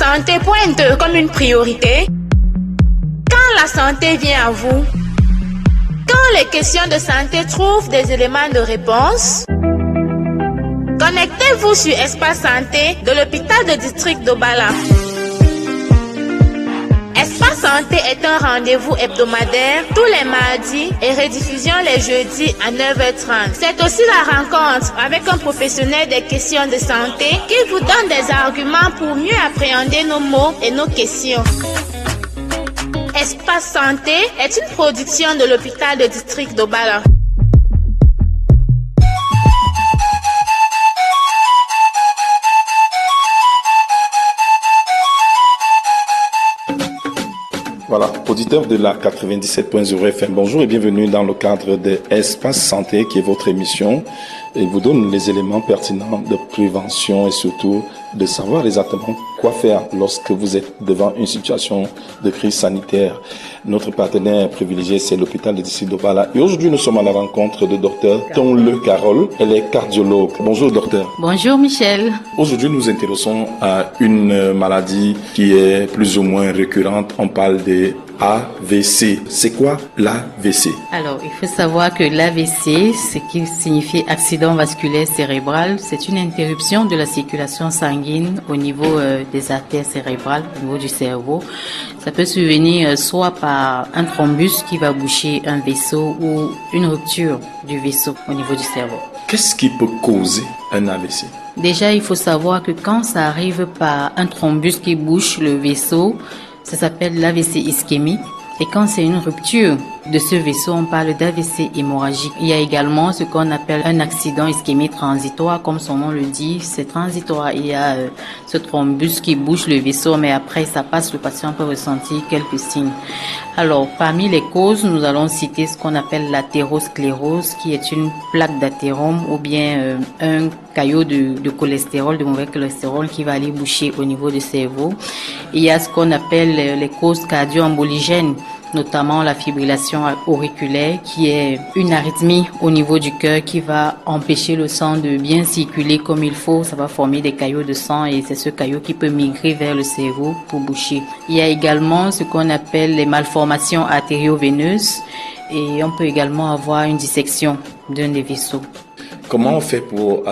santé pointe comme une priorité, quand la santé vient à vous, quand les questions de santé trouvent des éléments de réponse, connectez-vous sur Espace Santé de l'hôpital de district d'Obala. Espace Santé est un rendez-vous hebdomadaire tous les mardis et rediffusion les jeudis à 9h30. C'est aussi la rencontre avec un professionnel des questions de santé qui vous donne des arguments pour mieux appréhender nos mots et nos questions. Espace Santé est une production de l'hôpital de district d'Obala. Voilà, auditeur de la 97.0 FM, bonjour et bienvenue dans le cadre de Espace Santé qui est votre émission et vous donne les éléments pertinents de prévention et surtout de savoir exactement quoi faire lorsque vous êtes devant une situation de crise sanitaire. Notre partenaire privilégié, c'est l'hôpital de district d'Obala. Et aujourd'hui, nous sommes à la rencontre de Dr Tonle Carole. Elle est cardiologue. Bonjour, docteur. Bonjour, Michel. Aujourd'hui, nous nous intéressons à une maladie qui est plus ou moins récurrente. On parle des AVC. C'est quoi l'AVC? Alors, il faut savoir que l'AVC, ce qui signifie accident vasculaire cérébral, c'est une interruption de la circulation sanguine au niveau des artères cérébrales, au niveau du cerveau. Ça peut survenir soit par un thrombus qui va boucher un vaisseau ou une rupture du vaisseau au niveau du cerveau. Qu'est-ce qui peut causer un AVC? Déjà, il faut savoir que quand ça arrive par un thrombus qui bouche le vaisseau, ça s'appelle l'AVC ischémique. Et quand c'est une rupture de ce vaisseau, on parle d'AVC hémorragique. Il y a également ce qu'on appelle un accident ischémique transitoire, comme son nom le dit, c'est transitoire. Il y a ce thrombus qui bouche le vaisseau, mais après ça passe, le patient peut ressentir quelques signes. Alors, parmi les causes, nous allons citer ce qu'on appelle l'athérosclérose, qui est une plaque d'athérome ou bien un caillot de cholestérol, de mauvais cholestérol qui va aller boucher au niveau du cerveau. Il y a ce qu'on appelle les causes cardio-emboligènes, notamment la fibrillation auriculaire, qui est une arythmie au niveau du cœur qui va empêcher le sang de bien circuler comme il faut. Ça va former des caillots de sang et c'est ce caillot qui peut migrer vers le cerveau pour boucher. Il y a également ce qu'on appelle les malformations artério-veineuses et on peut également avoir une dissection d'un des vaisseaux. Comment on fait pour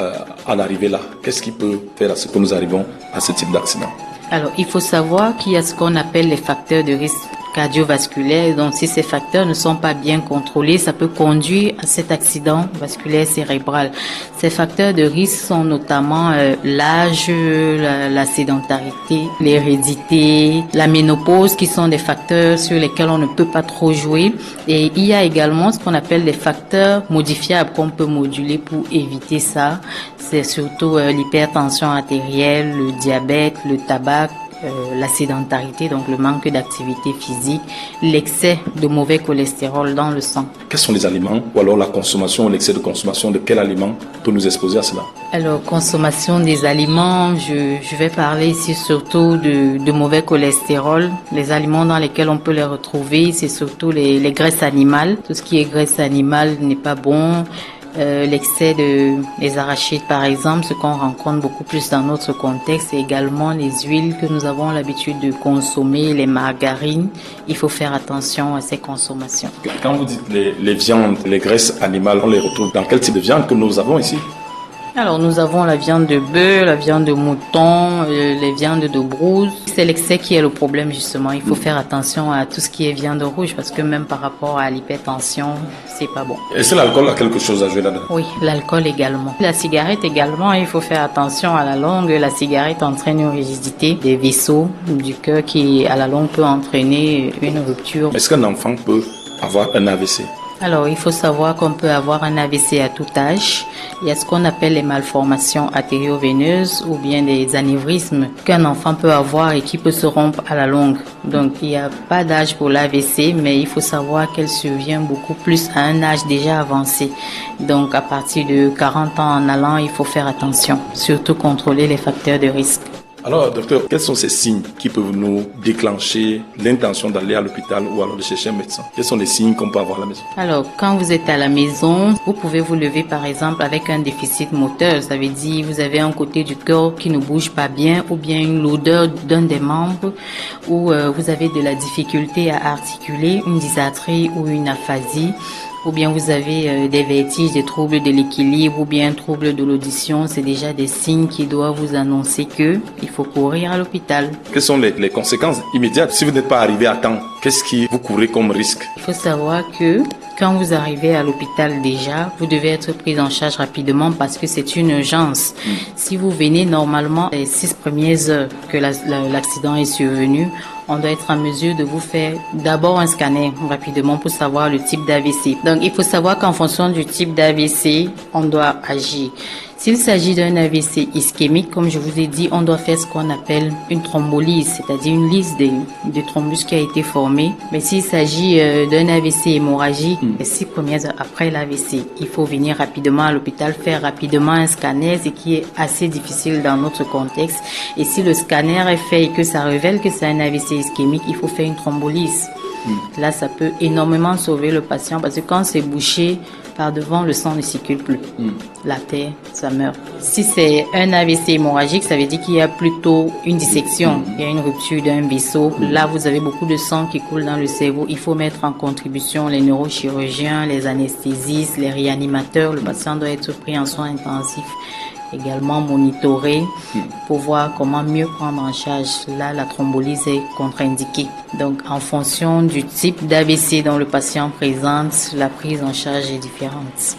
en arriver là? Qu'est-ce qui peut faire à ce que nous arrivons à ce type d'accident? Alors, il faut savoir qu'il y a ce qu'on appelle les facteurs de risque cardiovasculaire. Donc, si ces facteurs ne sont pas bien contrôlés, ça peut conduire à cet accident vasculaire cérébral. Ces facteurs de risque sont notamment l'âge, la sédentarité, l'hérédité, la ménopause, qui sont des facteurs sur lesquels on ne peut pas trop jouer. Et il y a également ce qu'on appelle des facteurs modifiables qu'on peut moduler pour éviter ça. C'est surtout l'hypertension artérielle, le diabète, le tabac, la sédentarité, donc le manque d'activité physique, l'excès de mauvais cholestérol dans le sang. Quels sont les aliments ou alors la consommation, l'excès de consommation de quel aliment peut nous exposer à cela? Alors, consommation des aliments, je vais parler ici surtout de mauvais cholestérol. Les aliments dans lesquels on peut les retrouver, c'est surtout les graisses animales. Tout ce qui est graisse animale n'est pas bon. L'excès des arachides par exemple, ce qu'on rencontre beaucoup plus dans notre contexte, et également les huiles que nous avons l'habitude de consommer, les margarines. Il faut faire attention à ces consommations. Quand vous dites les viandes, les graisses animales, on les retrouve dans quel type de viande que nous avons ici? Alors, nous avons la viande de bœuf, la viande de mouton, les viandes de brousse. C'est l'excès qui est le problème, justement. Il faut faire attention à tout ce qui est viande rouge parce que même par rapport à l'hypertension, c'est pas bon. Est-ce que l'alcool a quelque chose à jouer là-dedans? Oui, l'alcool également. La cigarette également, il faut faire attention à la longue. La cigarette entraîne une rigidité des vaisseaux du cœur qui, à la longue, peut entraîner une rupture. Est-ce qu'un enfant peut avoir un AVC? Alors, il faut savoir qu'on peut avoir un AVC à tout âge. Il y a ce qu'on appelle les malformations artério-veineuses ou bien des anévrismes qu'un enfant peut avoir et qui peut se rompre à la longue. Donc, il n'y a pas d'âge pour l'AVC, mais il faut savoir qu'elle survient beaucoup plus à un âge déjà avancé. Donc, à partir de 40 ans en allant, il faut faire attention, surtout contrôler les facteurs de risque. Alors, docteur, quels sont ces signes qui peuvent nous déclencher l'intention d'aller à l'hôpital ou alors de chercher un médecin? Quels sont les signes qu'on peut avoir à la maison? Alors, quand vous êtes à la maison, vous pouvez vous lever par exemple avec un déficit moteur. Ça veut dire vous avez un côté du corps qui ne bouge pas bien ou bien une lourdeur d'un des membres ou vous avez de la difficulté à articuler, une dysarthrie ou une aphasie. Ou bien vous avez des vertiges, des troubles de l'équilibre ou bien un trouble de l'audition, c'est déjà des signes qui doivent vous annoncer que il faut courir à l'hôpital. Quelles sont les conséquences immédiates si vous n'êtes pas arrivé à temps? Qu'est-ce qui vous courez comme risque? Il faut savoir que quand vous arrivez à l'hôpital déjà, vous devez être pris en charge rapidement parce que c'est une urgence. Si vous venez normalement les 6 premières heures que l'accident est survenu, on doit être en mesure de vous faire d'abord un scanner rapidement pour savoir le type d'AVC. Donc, il faut savoir qu'en fonction du type d'AVC, on doit agir. S'il s'agit d'un AVC ischémique, comme je vous ai dit, on doit faire ce qu'on appelle une thrombolyse, c'est-à-dire une liste de thrombus qui a été formée. Mais s'il s'agit d'un AVC hémorragique, les 6 premières heures après l'AVC, il faut venir rapidement à l'hôpital, faire rapidement un scanner, ce qui est assez difficile dans notre contexte. Et si le scanner est fait et que ça révèle que c'est un AVC ischémique, il faut faire une thrombolyse. Là, ça peut énormément sauver le patient parce que quand c'est bouché, par devant, le sang ne circule plus. La terre, ça meurt. Si c'est un AVC hémorragique, ça veut dire qu'il y a plutôt une dissection. Il y a une rupture d'un vaisseau. Là, vous avez beaucoup de sang qui coule dans le cerveau. Il faut mettre en contribution les neurochirurgiens, les anesthésistes, les réanimateurs. Le patient doit être pris en soins intensifs, également monitoré pour voir comment mieux prendre en charge. Là, la thrombolyse est contre-indiquée. Donc, en fonction du type d'AVC dont le patient présente, la prise en charge est différente.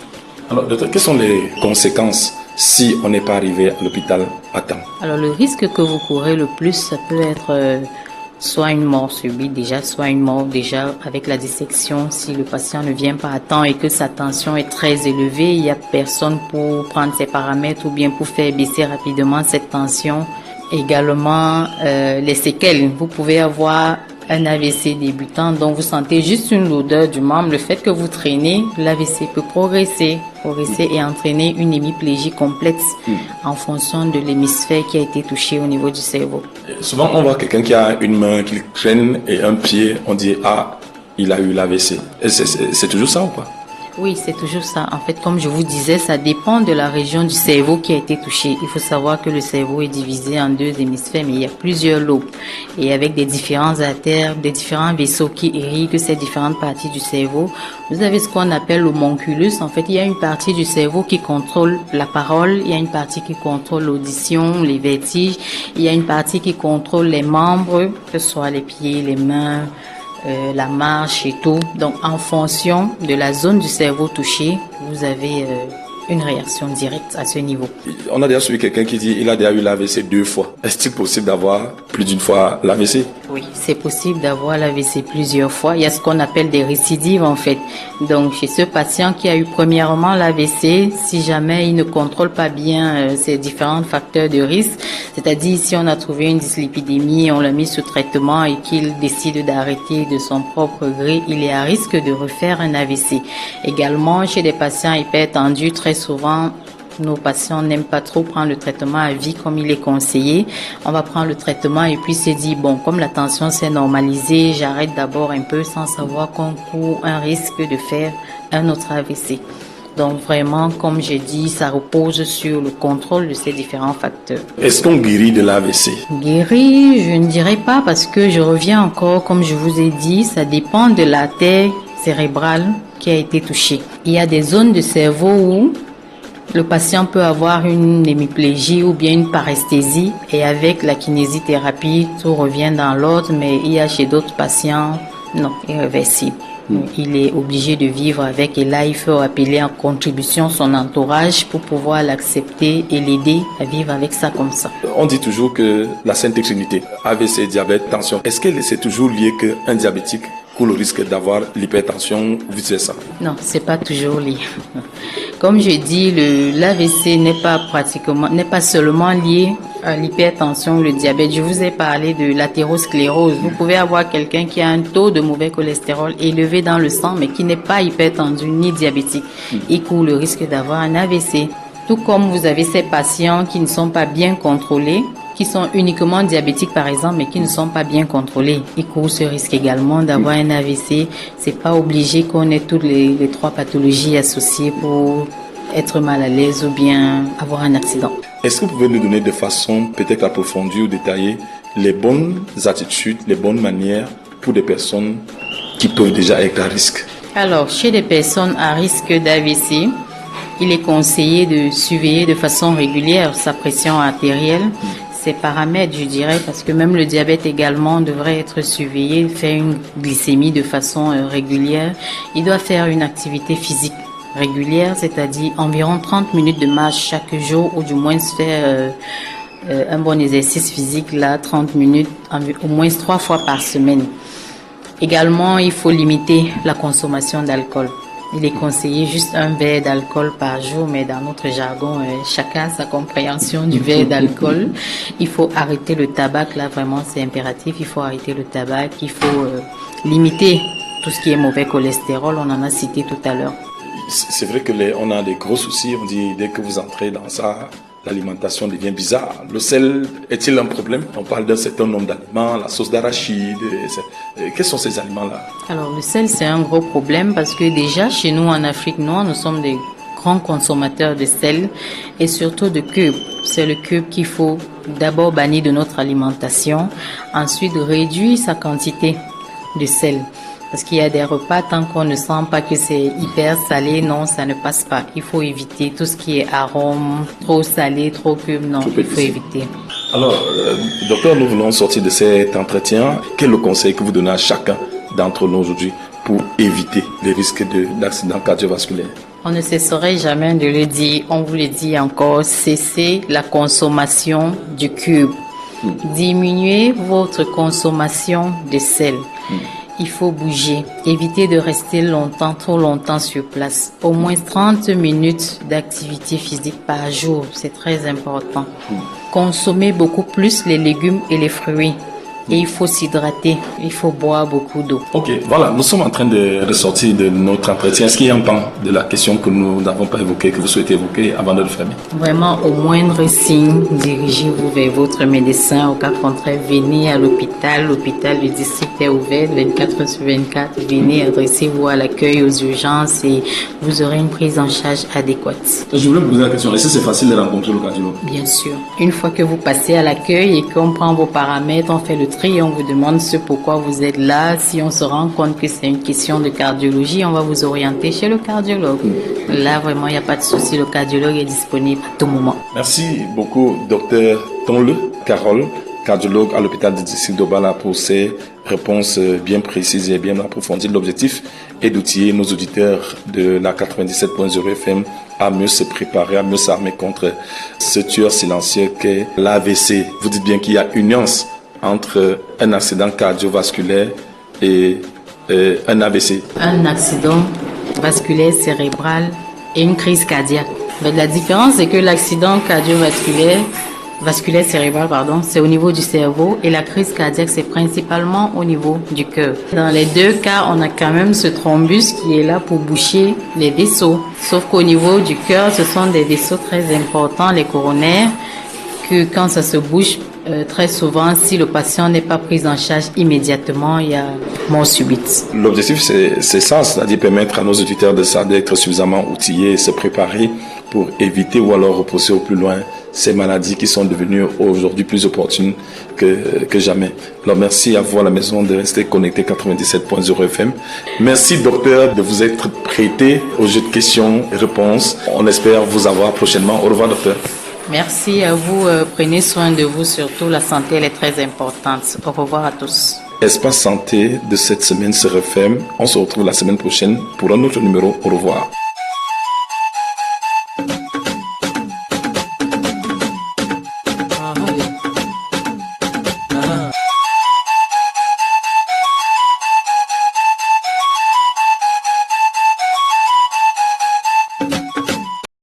Alors, docteur, quelles sont les conséquences si on n'est pas arrivé à l'hôpital à temps? Alors, le risque que vous courez le plus, ça peut être soit une mort subite soit une mort déjà avec la dissection. Si le patient ne vient pas à temps et que sa tension est très élevée, il n'y a personne pour prendre ses paramètres ou bien pour faire baisser rapidement cette tension. Également, les séquelles. Vous pouvez avoir un AVC débutant dont vous sentez juste une lourdeur du membre. Le fait que vous traînez, l'AVC peut progresser et entraîner une hémiplégie complexe en fonction de l'hémisphère qui a été touché au niveau du cerveau. Souvent, on voit quelqu'un qui a une main qui traîne et un pied, on dit « Ah, il a eu l'AVC ». C'est toujours ça ou pas? Oui, c'est toujours ça. En fait, comme je vous disais, ça dépend de la région du cerveau qui a été touchée. Il faut savoir que le cerveau est divisé en 2 hémisphères, mais il y a plusieurs lobes. Et avec des différents artères, des différents vaisseaux qui irriguent ces différentes parties du cerveau, vous avez ce qu'on appelle l'homonculus. En fait, il y a une partie du cerveau qui contrôle la parole, il y a une partie qui contrôle l'audition, les vertiges, il y a une partie qui contrôle les membres, que ce soit les pieds, les mains, la marche et tout. Donc, en fonction de la zone du cerveau touchée, vous avez une réaction directe à ce niveau. On a déjà suivi quelqu'un qui dit il a déjà eu l'AVC 2 fois. Est-il possible d'avoir plus d'une fois l'AVC? Oui, c'est possible d'avoir l'AVC plusieurs fois. Il y a ce qu'on appelle des récidives en fait. Donc, chez ce patient qui a eu premièrement l'AVC, si jamais il ne contrôle pas bien ces différents facteurs de risque, c'est-à-dire si on a trouvé une dyslipidémie, on l'a mis sous traitement et qu'il décide d'arrêter de son propre gré, il est à risque de refaire un AVC. Également, chez des patients hypertendus, très souvent, nos patients n'aiment pas trop prendre le traitement à vie comme il est conseillé. On va prendre le traitement et puis se dit, bon, comme la tension s'est normalisée, j'arrête d'abord un peu sans savoir qu'on court un risque de faire un autre AVC. Donc vraiment, comme j'ai dit, ça repose sur le contrôle de ces différents facteurs. Est-ce qu'on guérit de l'AVC? Guérit, je ne dirais pas parce que je reviens encore, comme je vous ai dit, ça dépend de l'artère cérébrale qui a été touchée. Il y a des zones de cerveau où le patient peut avoir une hémiplégie ou bien une paresthésie et avec la kinésithérapie, tout revient dans l'ordre, mais il y a chez d'autres patients, non, irréversible. Il est obligé de vivre avec et là, il faut appeler en contribution son entourage pour pouvoir l'accepter et l'aider à vivre avec ça comme ça. On dit toujours que la Sainte Trinité, AVC, diabète, tension, est-ce que c'est toujours lié qu'un diabétique court le risque d'avoir l'hypertension ou vice-versa? Non, c'est pas toujours lié. Comme je dis, l'AVC n'est pas seulement lié à l'hypertension, le diabète. Je vous ai parlé de l'athérosclérose. Vous pouvez avoir quelqu'un qui a un taux de mauvais cholestérol élevé dans le sang, mais qui n'est pas hypertendu ni diabétique. Il court le risque d'avoir un AVC. Tout comme vous avez ces patients qui ne sont pas bien contrôlés, qui sont uniquement diabétiques par exemple mais qui ne sont pas bien contrôlés, ils courent ce risque également d'avoir un AVC. C'est pas obligé qu'on ait toutes les 3 pathologies associées pour être mal à l'aise ou bien avoir un accident. Est-ce que vous pouvez nous donner de façon peut-être approfondie ou détaillée les bonnes attitudes, les bonnes manières pour des personnes qui peuvent déjà être à risque? Alors, chez des personnes à risque d'AVC, il est conseillé de surveiller de façon régulière sa pression artérielle, ses paramètres, je dirais, parce que même le diabète également devrait être surveillé, faire une glycémie de façon régulière. Il doit faire une activité physique régulière, c'est-à-dire environ 30 minutes de marche chaque jour, ou du moins faire un bon exercice physique, là, 30 minutes, au moins 3 fois par semaine. Également, il faut limiter la consommation d'alcool. Il est conseillé juste un verre d'alcool par jour, mais dans notre jargon, chacun a sa compréhension du verre d'alcool. Il faut arrêter le tabac, là vraiment c'est impératif, il faut arrêter le tabac, il faut limiter tout ce qui est mauvais cholestérol, on en a cité tout à l'heure. C'est vrai qu'on a des gros soucis, on dit dès que vous entrez dans ça, l'alimentation devient bizarre. Le sel est-il un problème? On parle d'un certain nombre d'aliments, la sauce d'arachide. Quels sont ces aliments-là? Alors le sel c'est un gros problème parce que déjà chez nous en Afrique noire, nous sommes des grands consommateurs de sel et surtout de cubes. C'est le cube qu'il faut d'abord bannir de notre alimentation, ensuite réduire sa quantité de sel. Parce qu'il y a des repas, tant qu'on ne sent pas que c'est hyper salé, non, ça ne passe pas. Il faut éviter tout ce qui est arôme, trop salé, trop cube, non, il faut éviter. Alors, docteur, nous voulons sortir de cet entretien. Quel est le conseil que vous donnez à chacun d'entre nous aujourd'hui pour éviter les risques d'accident cardiovasculaire? On ne cesserait jamais de le dire, on vous le dit encore, cessez la consommation du cube. Diminuez votre consommation de sel. Il faut bouger, éviter de rester trop longtemps sur place. Au moins 30 minutes d'activité physique par jour, c'est très important. Consommer beaucoup plus les légumes et les fruits. Et il faut s'hydrater, il faut boire beaucoup d'eau. Ok, voilà, nous sommes en train de ressortir de notre entretien. Est-ce qu'il y a un pan de la question que nous n'avons pas évoquée, que vous souhaitez évoquer avant de le fermer? Vraiment, au moindre signe, dirigez-vous vers votre médecin. Au cas contraire, venez à l'hôpital. L'hôpital du district est ouvert 24/24. Venez, adressez-vous à l'accueil, aux urgences et vous aurez une prise en charge adéquate. Je voulais vous poser la question, est-ce que c'est facile de rencontrer le cardiologue? Bien sûr. Une fois que vous passez à l'accueil et qu'on prend vos paramètres, on fait le tri, on vous demande ce pourquoi vous êtes là. Si on se rend compte que c'est une question de cardiologie, on va vous orienter chez le cardiologue. Là, vraiment, il n'y a pas de souci. Le cardiologue est disponible à tout moment. Merci beaucoup, docteur Tonle Carole, cardiologue à l'hôpital du district d'Obala, pour ces réponses bien précises et bien approfondies. L'objectif est d'outiller nos auditeurs de la 97.0 FM à mieux se préparer, à mieux s'armer contre ce tueur silencieux qu'est l'AVC. Vous dites bien qu'il y a une nuance entre un accident cardiovasculaire et un AVC. Un accident vasculaire cérébral et une crise cardiaque. Mais la différence, c'est que l'accident vasculaire cérébral, c'est au niveau du cerveau et la crise cardiaque, c'est principalement au niveau du cœur. Dans les deux cas, on a quand même ce thrombus qui est là pour boucher les vaisseaux. Sauf qu'au niveau du cœur, ce sont des vaisseaux très importants, les coronaires, que quand ça se bouche, très souvent, si le patient n'est pas pris en charge immédiatement, il y a mort subite. L'objectif, c'est ça, c'est-à-dire permettre à nos auditeurs d'être suffisamment outillés et se préparer pour éviter ou alors repousser au plus loin ces maladies qui sont devenues aujourd'hui plus opportunes que jamais. Alors merci à vous à la maison de rester connecté 97.0 FM. Merci docteur de vous être prêté au jeu de questions et réponses. On espère vous avoir prochainement. Au revoir docteur. Merci à vous. Prenez soin de vous, surtout la santé elle est très importante. Au revoir à tous. Espace Santé de cette semaine se referme. On se retrouve la semaine prochaine pour un autre numéro. Au revoir.